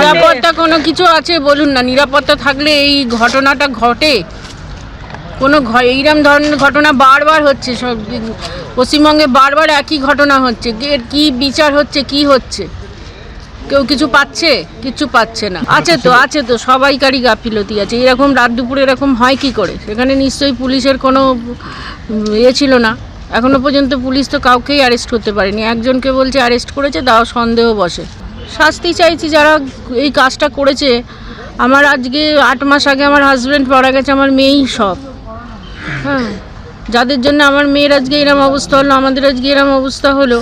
নিরাপত্তা কোনো কিছু আছে বলুন না, নিরাপত্তা থাকলে এই ঘটনাটা ঘটে? কোনো এইরকম ধরনের ঘটনা বারবার হচ্ছে, সব পশ্চিমবঙ্গে বারবার একই ঘটনা হচ্ছে। এর কি বিচার হচ্ছে, কি হচ্ছে? কেউ কিছু পাচ্ছে? কিছু পাচ্ছে না। আছে তো সবাইকারই গাফিলতি আছে। এরকম রাত দুপুরে এরকম হয় কি করে? সেখানে নিশ্চয়ই পুলিশের কোনো ছিল না। এখনো পর্যন্ত পুলিশ তো কাউকেই অ্যারেস্ট করতে পারেনি। একজনকে বলছে অ্যারেস্ট করেছে, তাও সন্দেহ বসে। শাস্তি চাইছি যারা এই কাজটা করেছে। আমার আজকে 8 মাস আগে আমার হাজব্যান্ড মারা গেছে, আমার মেয়েই সব। হ্যাঁ, যাদের জন্য আমার মেয়ের আজকে এরম অবস্থা হলো, আমাদের আজকে এরম অবস্থা হলো,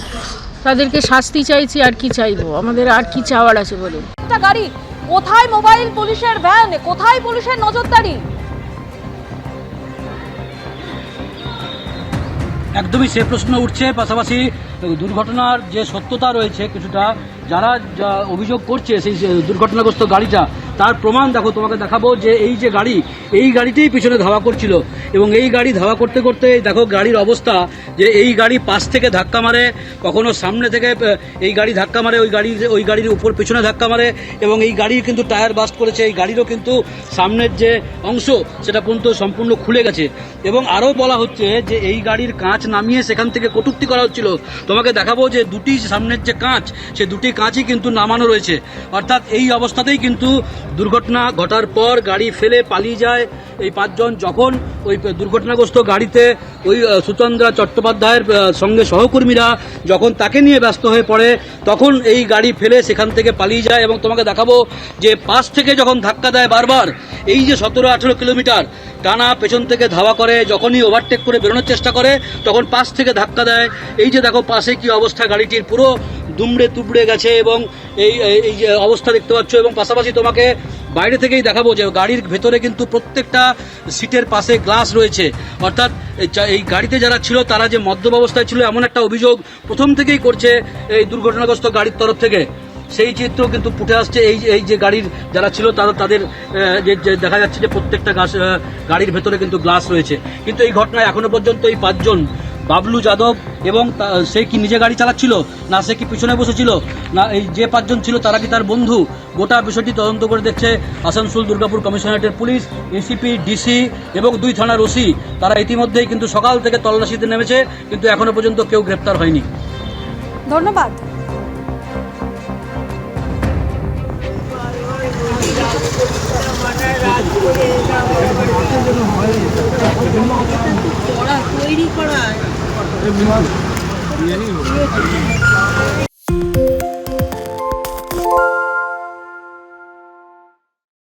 তাদেরকে শাস্তি চাইছি। আর কি চাইবো? আমাদের আর কি চাওয়ার আছে বলুন? একটা গাড়ি, কোথায় মোবাইল পুলিশের ভ্যান, কোথায় পুলিশের নজরদারি? একদমই সে প্রশ্ন উঠছে। পাশাপাশি দুর্ঘটনার যে সত্যতা রয়েছে কিছুটা, যারা অভিযোগ করছে সেই দুর্ঘটনাগ্রস্ত গাড়িটা, তার প্রমাণ দেখো, তোমাকে দেখাবো যে এই যে গাড়ি, এই গাড়িতেই পিছনে ধাওয়া করছিল এবং এই গাড়ি ধাওয়া করতে করতে দেখো গাড়ির অবস্থা, যে এই গাড়ি পাশ থেকে ধাক্কা মারে, কখনো সামনে থেকে এই গাড়ি ধাক্কা মারে, ওই গাড়ির উপর পিছনে ধাক্কা মারে এবং এই গাড়ির কিন্তু টায়ার বাস্ট করেছে। এই গাড়িরও কিন্তু সামনের যে অংশ সেটা কিন্তু সম্পূর্ণ খুলে গেছে এবং আরও বলা হচ্ছে যে এই গাড়ির কাঁচ নামিয়ে সেখান থেকে কটূক্তি করা হচ্ছিল। তোমাকে দেখাবো যে দুটি সামনের যে কাঁচ, সে দুটি কাঁচই কিন্তু নামানো রয়েছে। অর্থাৎ এই অবস্থাতেই কিন্তু দুর্ঘটনা ঘটার পর গাড়ি ফেলে পালিয়ে যায় এই 5 জন। যখন ওই দুর্ঘটনাগ্রস্ত গাড়িতে ওই সুচন্দ্রা চট্টোপাধ্যায়ের সঙ্গে সহকর্মীরা যখন তাকে নিয়ে ব্যস্ত হয়ে পড়ে, তখন এই গাড়ি ফেলে সেখান থেকে পালিয়ে যায়। এবং তোমাকে দেখাবো যে পাশ থেকে যখন ধাক্কা দেয় বারবার, এই যে 17-18 কিলোমিটার টানা পেছন থেকে ধাওয়া করে, যখনই ওভারটেক করে বেরোনোর চেষ্টা করে তখন পাশ থেকে ধাক্কা দেয়। এই যে দেখো পাশে কি অবস্থা, গাড়িটির পুরো দুমড়ে তুবড়ে গেছে এবং এই যে অবস্থা দেখতে পাচ্ছ। এবং পাশাপাশি তোমাকে বাইরে থেকেই দেখাবো যে গাড়ির ভেতরে কিন্তু প্রত্যেকটা সিটের পাশে গ্লাস রয়েছে। অর্থাৎ এই গাড়িতে যারা ছিল তারা যে মদ্যপ অবস্থায় ছিল এমন একটা অভিযোগ প্রথম থেকেই করছে এই দুর্ঘটনাগ্রস্ত গাড়ির তরফ থেকে। সেই চিত্র কিন্তু ফুটে আসছে। এই যে গাড়ির যারা ছিল তাদের যে দেখা যাচ্ছে যে প্রত্যেকটা গাড়ির ভেতরে কিন্তু গ্লাস রয়েছে। কিন্তু এই ঘটনায় এখনো পর্যন্ত এই 5 জন, বাবলু যাদব এবং সে কি নিজে গাড়ি চালাচ্ছিল না সে কি পিছনে বসেছিল না এই যে 5 জন ছিল তারা কি তার বন্ধু, গোটা বিষয়টি তদন্ত করে দেখছে আসানসোল দুর্গাপুর কমিশনারেটের পুলিশ, এসিপি, ডিসি এবং 2 থানার ওসি। তারা ইতিমধ্যেই কিন্তু সকাল থেকে তল্লাশিতে নেমেছে, কিন্তু এখনো পর্যন্ত কেউ গ্রেপ্তার হয়নি। ধন্যবাদ। তৈরি করা